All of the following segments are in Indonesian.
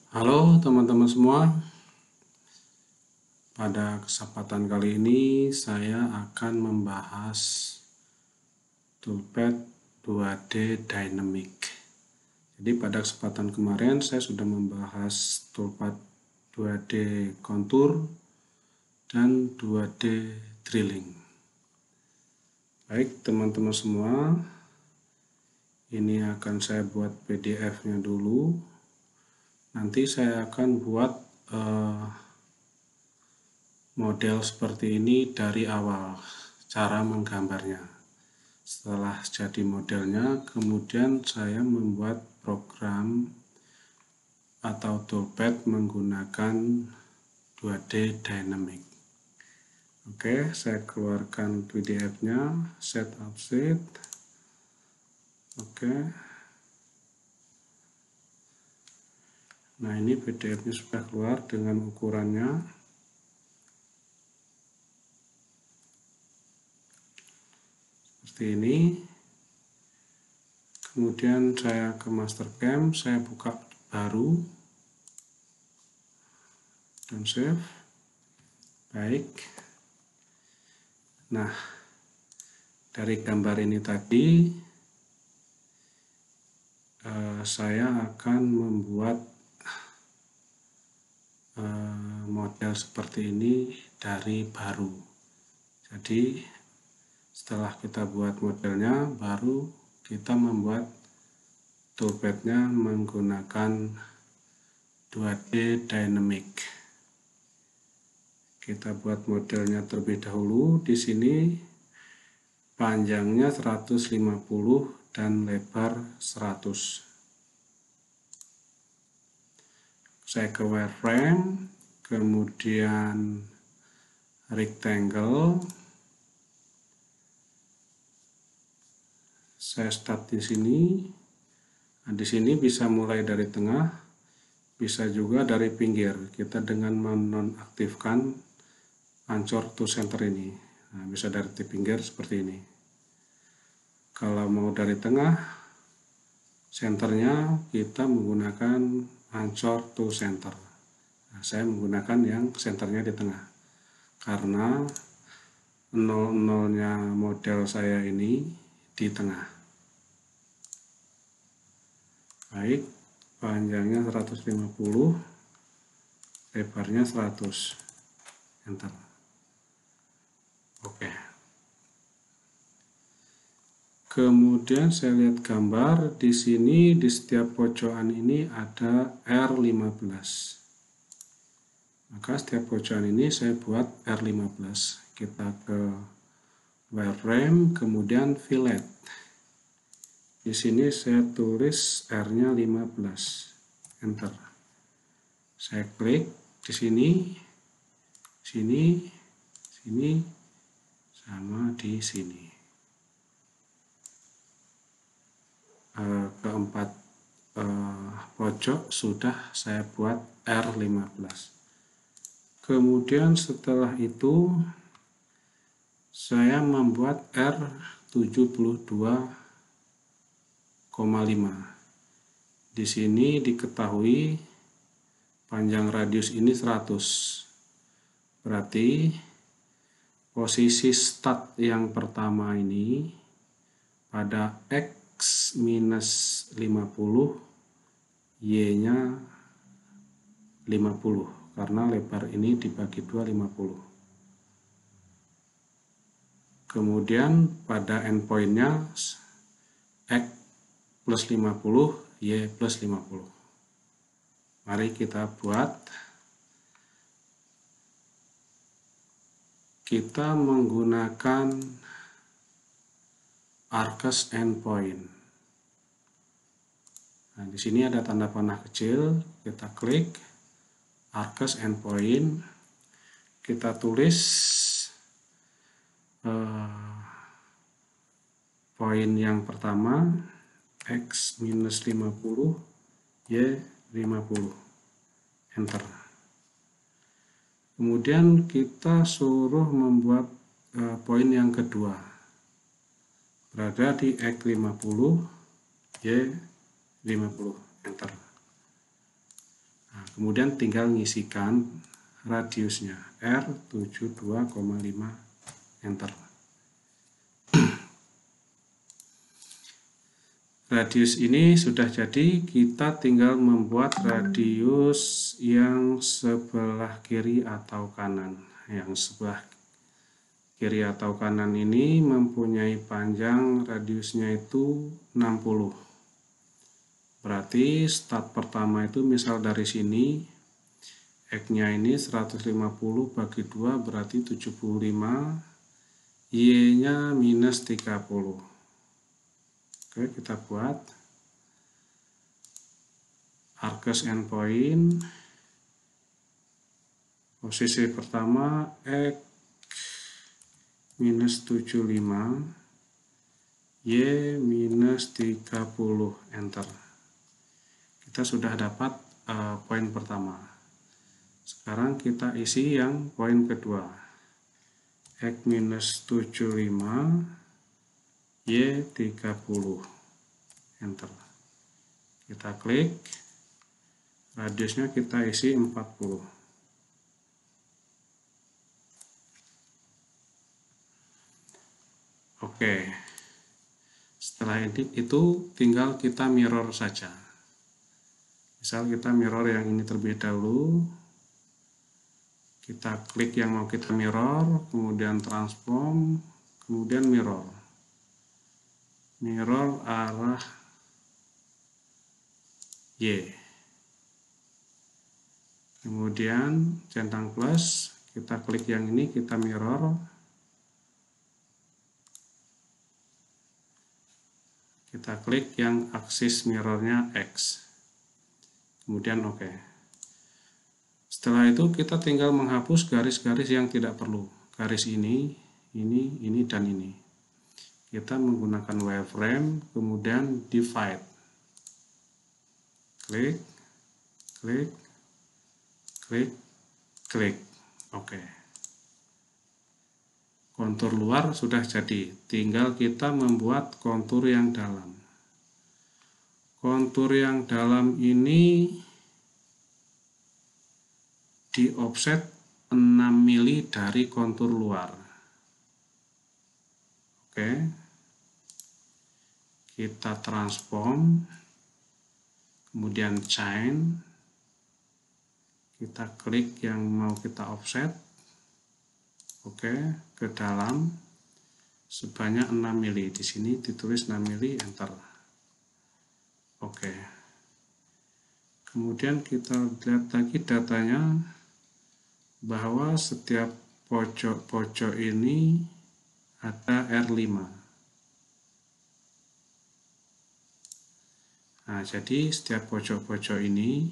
Halo teman-teman semua, pada kesempatan kali ini saya akan membahas toolpad 2D Dynamic. Jadi pada kesempatan kemarin saya sudah membahas toolpad 2D Contour dan 2D Drilling. Baik teman-teman semua, ini akan saya buat PDF-nya dulu. Nanti saya akan buat model seperti ini dari awal, cara menggambarnya. Setelah jadi modelnya, kemudian saya membuat program atau toolpad menggunakan 2D Dynamic. Oke, saya keluarkan PDF-nya, setup sheet. Oke. Nah, ini PDF-nya sudah keluar dengan ukurannya. Seperti ini. Kemudian saya ke Mastercam, saya buka baru dan save. Baik. Nah, dari gambar ini tadi saya akan membuat model seperti ini dari baru. Jadi setelah kita buat modelnya, baru kita membuat toolpad-nya menggunakan 2D Dynamic. Kita buat modelnya terlebih dahulu. Di sini panjangnya 150 dan lebar 100. Saya ke wireframe, kemudian rectangle. Saya start di sini. Nah, di sini bisa mulai dari tengah, bisa juga dari pinggir. Kita dengan menonaktifkan ancor to center ini. Nah, bisa dari pinggir seperti ini. Kalau mau dari tengah, senternya kita menggunakan ancor to center. Nah, saya menggunakan yang senternya di tengah. Karena 00-nya model saya ini di tengah. Baik, panjangnya 150, lebarnya 100. Enter. Oke. Kemudian saya lihat gambar di sini, di setiap pojokan ini ada R15. Maka setiap pojokan ini saya buat R15. Kita ke wireframe, kemudian fillet. Di sini saya tulis R-nya 15. Enter. Saya klik di sini, sini, sama di sini. Keempat pojok sudah saya buat R15. Kemudian setelah itu saya membuat R72,5. Di sini diketahui panjang radius ini 100. Berarti posisi start yang pertama ini pada X minus 50, Y-nya 50, karena lebar ini dibagi 2, 50. Kemudian pada endpoint-nya X plus 50, Y plus 50. Mari kita buat. Kita menggunakan Arcus endpoint. Nah, di sini ada tanda panah kecil, kita klik Arcus endpoint, kita tulis poin yang pertama X minus 50, Y 50. Enter. Kemudian kita suruh membuat poin yang kedua. Berada di X 50, Y 50. Enter. Nah, Kemudian tinggal ngisikan radiusnya R72,5, enter. Radius ini sudah jadi, kita tinggal membuat radius yang sebelah kiri atau kanan. Yang sebelah kiri atau kanan ini mempunyai panjang radiusnya itu 60. Berarti start pertama itu misal dari sini, X-nya ini 150 bagi 2 berarti 75, Y-nya minus 30. Oke, kita buat arcus endpoint. Posisi pertama X minus 75, Y minus 30, enter. Kita sudah dapat poin pertama. Sekarang kita isi yang poin kedua. X minus 75, Y 30, enter. Kita klik, radiusnya kita isi 40. Oke, setelah itu tinggal kita mirror saja. Misal kita mirror yang ini terlebih dahulu, kita klik yang mau kita mirror, kemudian transform, kemudian mirror arah Y. Kemudian centang plus, kita klik yang ini, kita mirror, kita klik yang aksis mirrornya X, kemudian oke. Setelah itu kita tinggal menghapus garis-garis yang tidak perlu, garis ini, dan ini. Kita menggunakan wireframe, kemudian divide, klik, klik, klik, klik, oke. Kontur luar sudah jadi, tinggal kita membuat kontur yang dalam. Kontur yang dalam ini di offset 6 mili dari kontur luar. Oke, kita transform, kemudian chain, kita klik yang mau kita offset, oke, ke dalam sebanyak 6 mili. Di sini ditulis 6 mili, enter. Oke, kemudian kita lihat lagi datanya, bahwa setiap pojok-pojok ini ada R5. Nah, jadi setiap pojok-pojok ini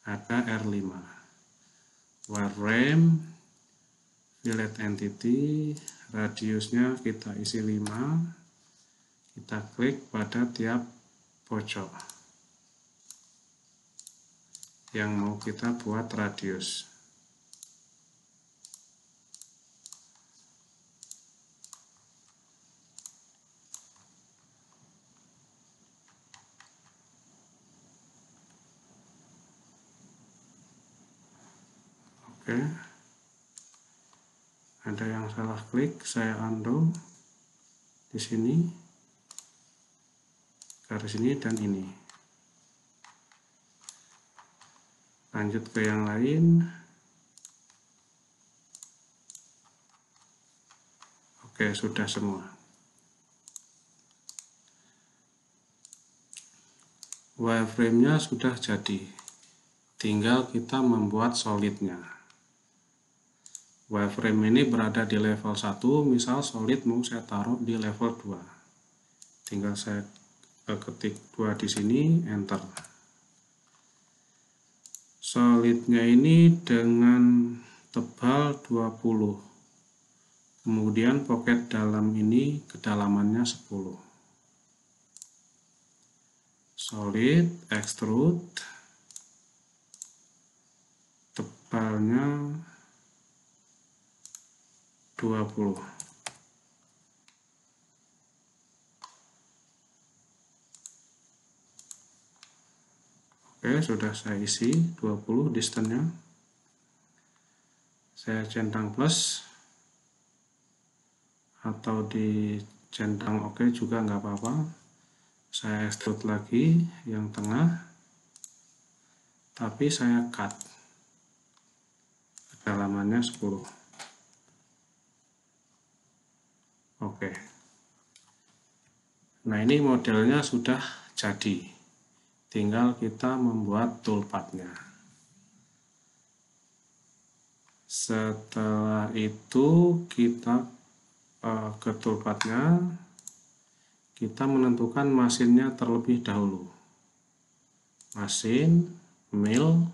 ada R5. Wireframe, fillet entity, radiusnya kita isi 5. Kita klik pada tiap pojok yang mau kita buat radius. Oke, ada yang salah klik, saya undo di sini, garis ini dan ini. Lanjut ke yang lain. Oke, sudah semua. Wireframe-nya sudah jadi, tinggal kita membuat solidnya. Wireframe ini berada di level 1, misal solid mau saya taruh di level 2. Tinggal saya ketik 2 di sini, enter. Solidnya ini dengan tebal 20. Kemudian pocket dalam ini kedalamannya 10. Solid, extrude, tebalnya 20. Oke, Oke, sudah saya isi 20 distance-nya. Saya centang plus atau dicentang oke juga nggak apa-apa. Saya extrude lagi yang tengah, tapi saya cut kedalamannya 10. Oke. Nah, ini modelnya sudah jadi. Tinggal kita membuat toolpath-nya. Setelah itu kita ke toolpath-nya, kita menentukan mesinnya terlebih dahulu. Mesin, mill.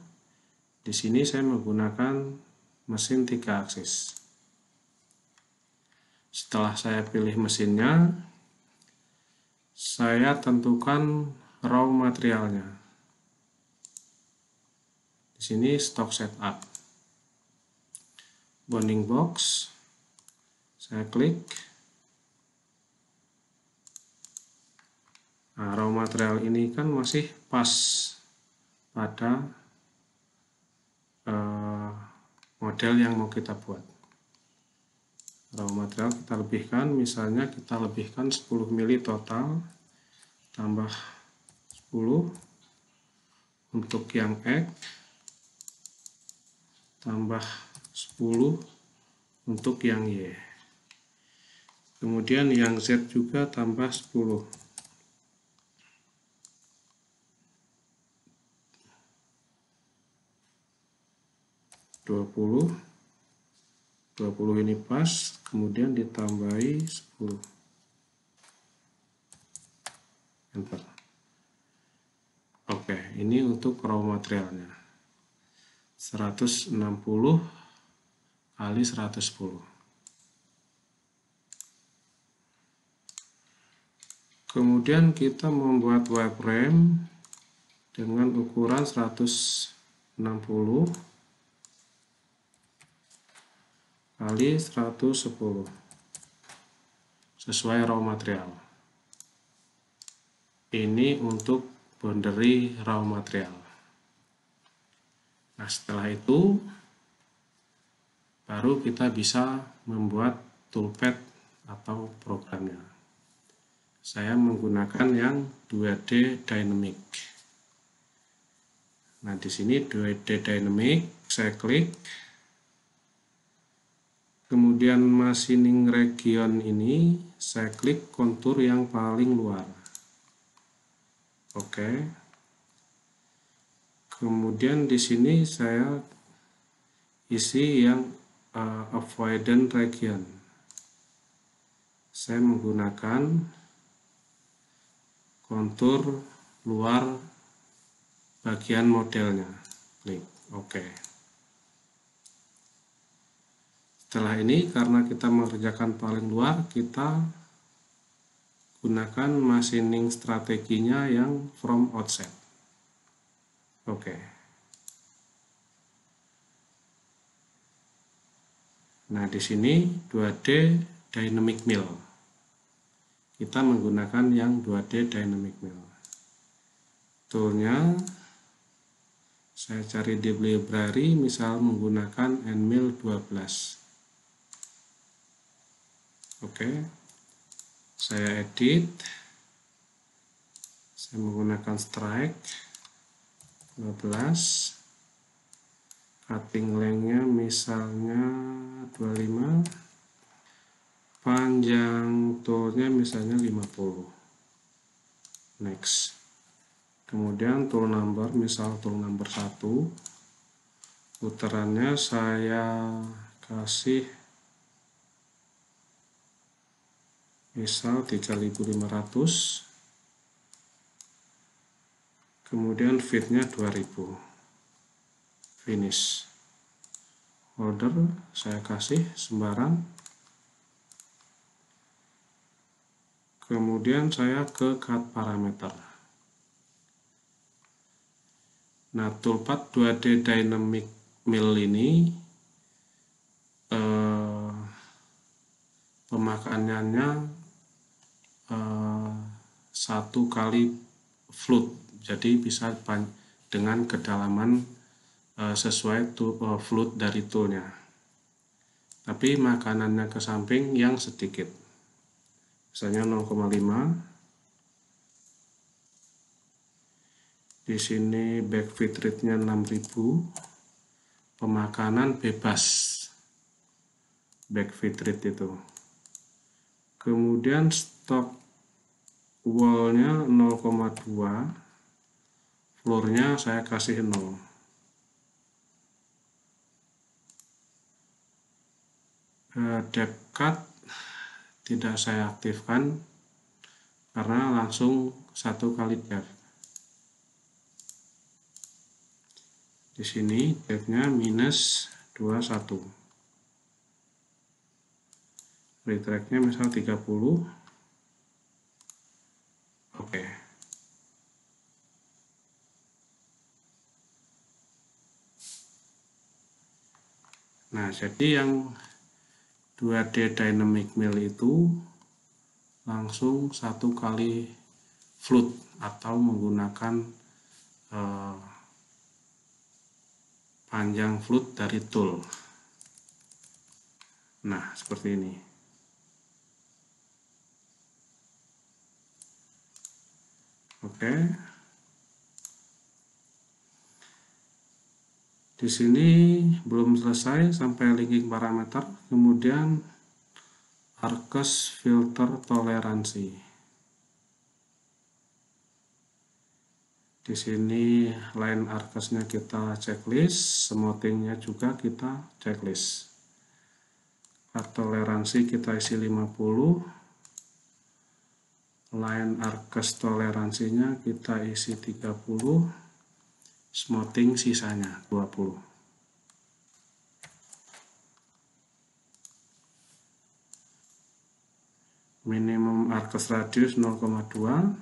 Di sini saya menggunakan mesin 3 aksis. Setelah saya pilih mesinnya, saya tentukan raw materialnya. Di sini stock setup. Bounding box, saya klik. Nah, raw material ini kan masih pas pada model yang mau kita buat. Raw material kita lebihkan, misalnya kita lebihkan 10 mili total, tambah 10 untuk yang X, tambah 10 untuk yang Y. Kemudian yang Z juga tambah 10. (20) ini pas, kemudian ditambahi 10. Enter. Oke, ini untuk raw materialnya. 160 kali 110. Kemudian kita membuat wireframe dengan ukuran 160 kali 110 sesuai raw material. Ini untuk boundary raw material. Nah, setelah itu baru kita bisa membuat toolpath atau programnya. Saya menggunakan yang 2D dynamic. Nah, di sini 2D dynamic, saya klik. Kemudian machining region ini saya klik kontur yang paling luar. Oke. Kemudian di sini saya isi yang avoidance region. Saya menggunakan kontur luar bagian modelnya. Klik oke. Setelah ini, karena kita mengerjakan paling luar, kita gunakan machining strateginya yang from outset. Oke. Nah, di sini 2D dynamic mill. Kita menggunakan yang 2D dynamic mill. Toolnya saya cari di library, misal menggunakan nmill 12. Oke, saya edit, saya menggunakan strike 12, cutting length-nya misalnya 25, panjang toolnya misalnya 50. Next. Kemudian tool number, misal tool number 1, putarannya saya kasih misal 3500, kemudian fitnya 2000, finish. Order saya kasih sembarang, kemudian saya ke cut parameter. Nah, toolpath 2D dynamic mill ini pemakaiannya 1 kali float, jadi bisa dengan kedalaman sesuai float dari toolnya. Tapi makanannya ke samping yang sedikit, misalnya 0,5. Di sini back feed rate-nya 6000, pemakanan bebas back feed rate itu. Kemudian stop wall-nya 0,2, floor-nya saya kasih 0. Depth cut tidak saya aktifkan karena langsung 1 kali depth. Di sini depth-nya minus 21. Retract-nya misal 30. Oke. Nah, jadi yang 2D dynamic mill itu langsung 1 kali float atau menggunakan panjang float dari tool. Nah, seperti ini. Oke. Di sini belum selesai sampai linking parameter, kemudian Arcus filter toleransi. Di sini line Arcusnya kita checklist, smoothingnya juga kita checklist. Toleransi kita isi 50, line Arcus toleransinya kita isi 30, smoothing sisanya 20. Minimum Arcus radius 0,2,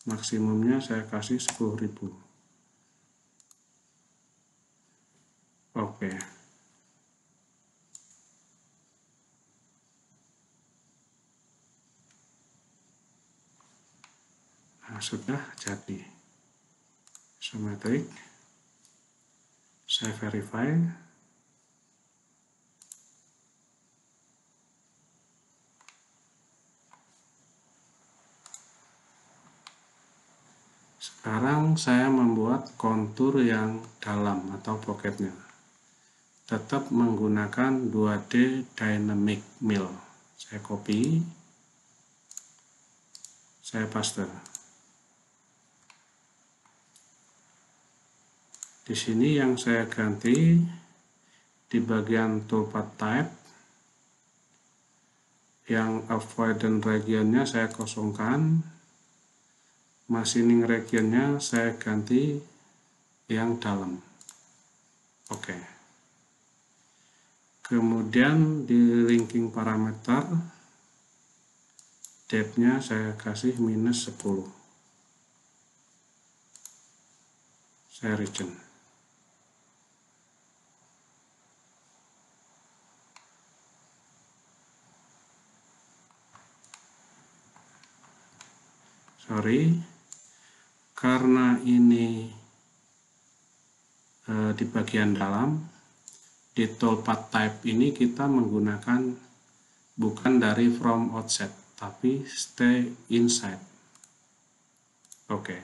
maksimumnya saya kasih 10.000. Oke. Nah, sudah jadi isometric. Saya verify. Sekarang saya membuat kontur yang dalam atau pocketnya. Tetap menggunakan 2D dynamic mill. Saya copy, saya paste. Di sini yang saya ganti di bagian toolpath type, yang avoidance regionnya saya kosongkan, machining regionnya saya ganti yang dalam. Oke. Kemudian di linking parameter, depth-nya saya kasih minus 10. Saya region. Sorry, karena ini di bagian dalam, di toolpath type ini kita menggunakan bukan dari from outset, tapi stay inside. Oke.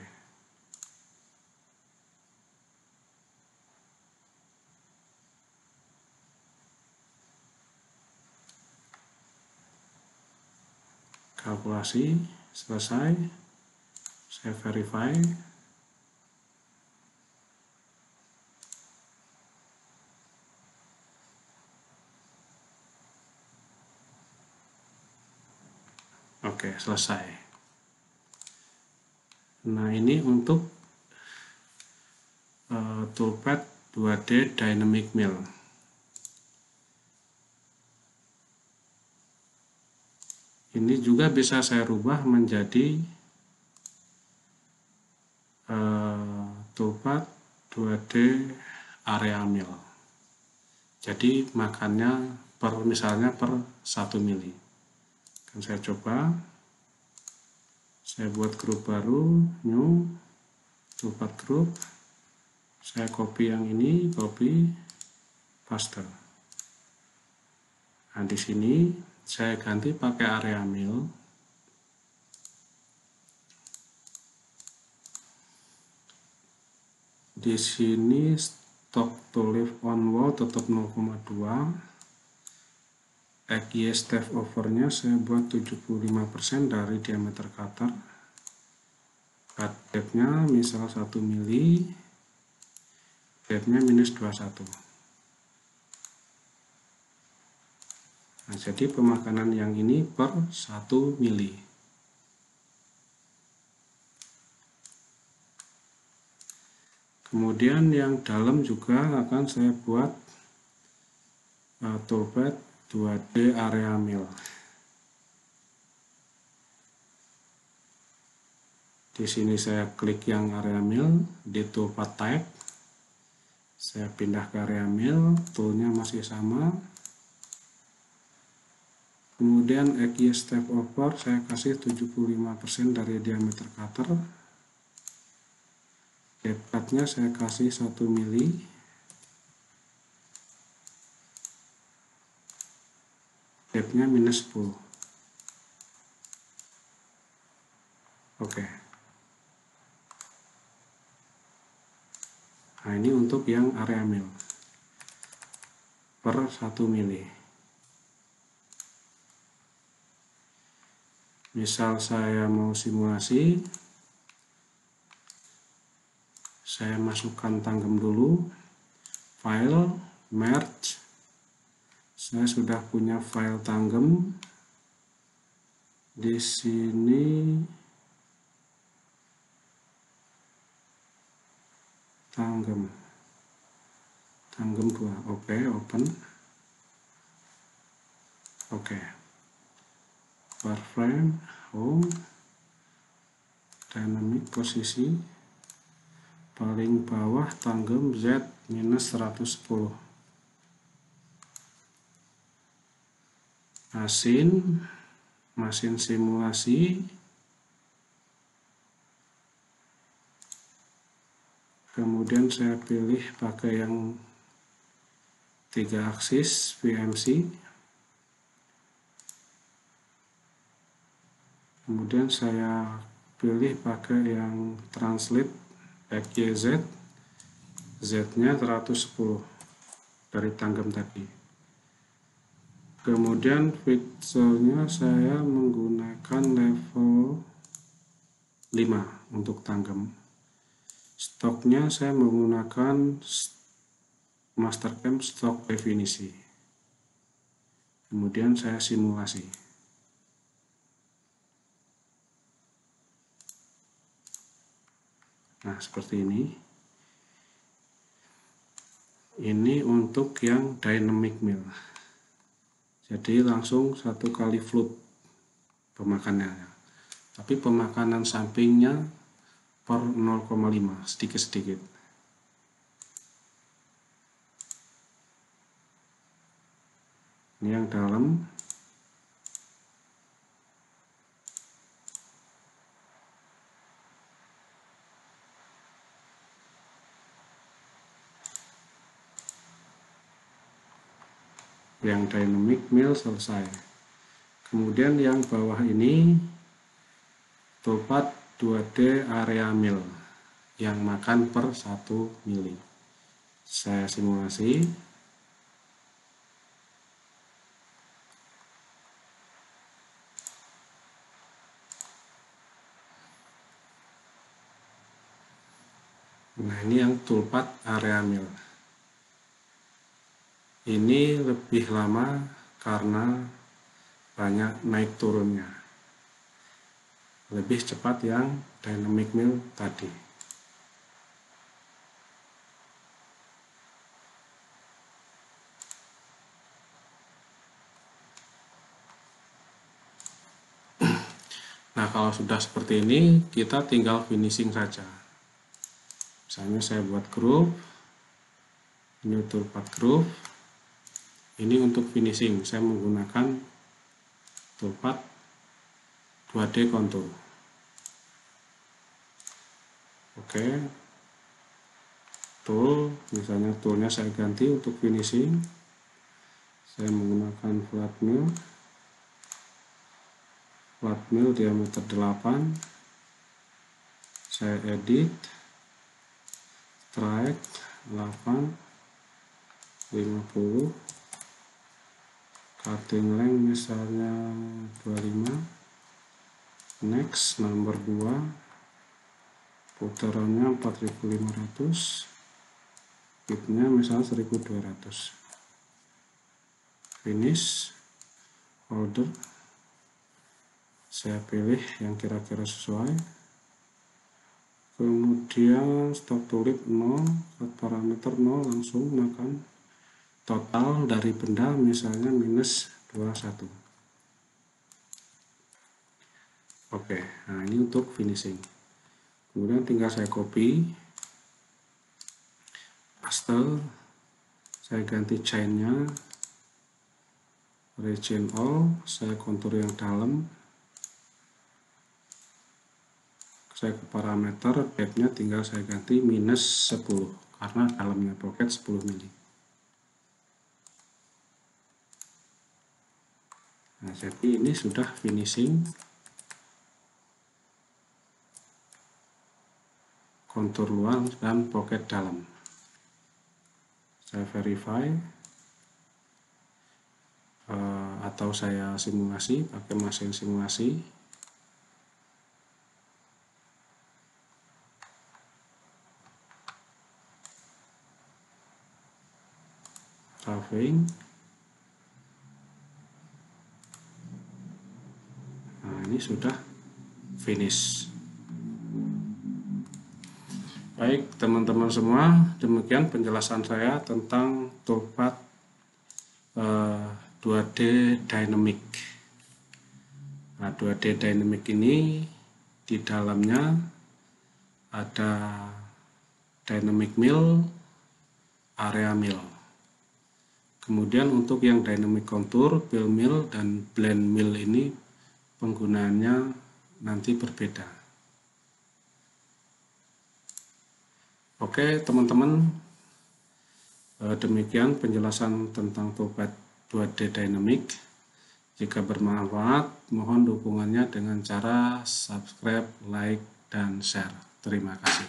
Kalkulasi selesai. Saya verify. Oke, selesai. Nah, ini untuk toolpath 2D dynamic mill. Ini juga bisa saya rubah menjadi toolpath 2D area mill. Jadi makannya misalnya per 1 mili. Kan saya coba, saya buat grup baru, new, toolpath group, Saya copy yang ini, copy, paste. Nah, di sini saya ganti pakai area mill. Di sini stock to leave on wall tetap 0,2. XY step overnya saya buat 75% dari diameter cutter. Cut depth-nya misal 1 mili, depth-nya minus 21. Nah, jadi pemakanan yang ini per 1 mili. Kemudian yang dalam juga akan saya buat toolpath 2D area mill. Di sini saya klik yang area mill di toolpath type. Saya pindah ke area mill, toolnya masih sama. Kemudian XY step over saya kasih 75% dari diameter cutter. Depth cut-nya saya kasih 1 mili. Depth-nya minus 10. Oke. Nah, ini untuk yang area mill per 1 mili. Misal saya mau simulasi, saya masukkan tanggem dulu, file, merge. Saya sudah punya file tanggem. Di sini tanggem 2. Oke, open. Oke. Wireframe, home, dynamic posisi, paling bawah tanggem Z minus 110. Mesin simulasi. Kemudian saya pilih pakai yang 3 aksis VMC. Kemudian saya pilih pakai yang translate XYZ, Z-nya 110 dari tanggem tadi. Kemudian pixelnya saya menggunakan level 5 untuk tanggem. Stoknya saya menggunakan Mastercam stok definisi. Kemudian saya simulasi. Nah, seperti ini. Ini untuk yang dynamic mill. Jadi langsung 1 kali float pemakanannya. Tapi pemakanan sampingnya per 0,5 sedikit-sedikit. Ini yang dalam. Yang dynamic mill selesai. Kemudian yang bawah ini toolpath 2D area mill yang makan per 1 mili. Saya simulasi. Nah, ini yang toolpath area mill. Ini lebih lama karena banyak naik turunnya. Lebih cepat yang dynamic mill tadi. Nah, kalau sudah seperti ini, kita tinggal finishing saja. Misalnya saya buat groove, ini toolpath groove. Ini untuk finishing, saya menggunakan toolpath 2D contour. Oke. tool, misalnya toolnya saya ganti untuk finishing, saya menggunakan flat mill diameter 8, saya edit, strike 8, 50, cutting length misalnya 25, next nomor 2, putarannya 4500, bitnya misalnya 1200, finish, order, saya pilih yang kira-kira sesuai, kemudian start to lead 0, start parameter 0, langsung makan total dari benda misalnya minus 21. Oke, nah ini untuk finishing. Kemudian tinggal saya copy, paste, saya ganti chainnya, region all, saya kontur yang dalam, saya ke parameter, depth-nya tinggal saya ganti minus 10, karena dalamnya pocket 10 mili. Nah, jadi ini sudah finishing kontur luar dan pocket dalam. Saya verify atau saya simulasi pakai mesin simulasi. Roughing. Nah, ini sudah finish. Baik teman-teman semua, demikian penjelasan saya tentang toolpath 2D Dynamic. Nah, 2D Dynamic ini di dalamnya ada Dynamic Mill, Area Mill. Kemudian untuk yang Dynamic Contour, Fill Mill, dan Blend Mill ini penggunaannya nanti berbeda. Oke teman-teman, demikian penjelasan tentang toolpath 2D Dynamic. Jika bermanfaat, mohon dukungannya dengan cara subscribe, like, dan share. Terima kasih.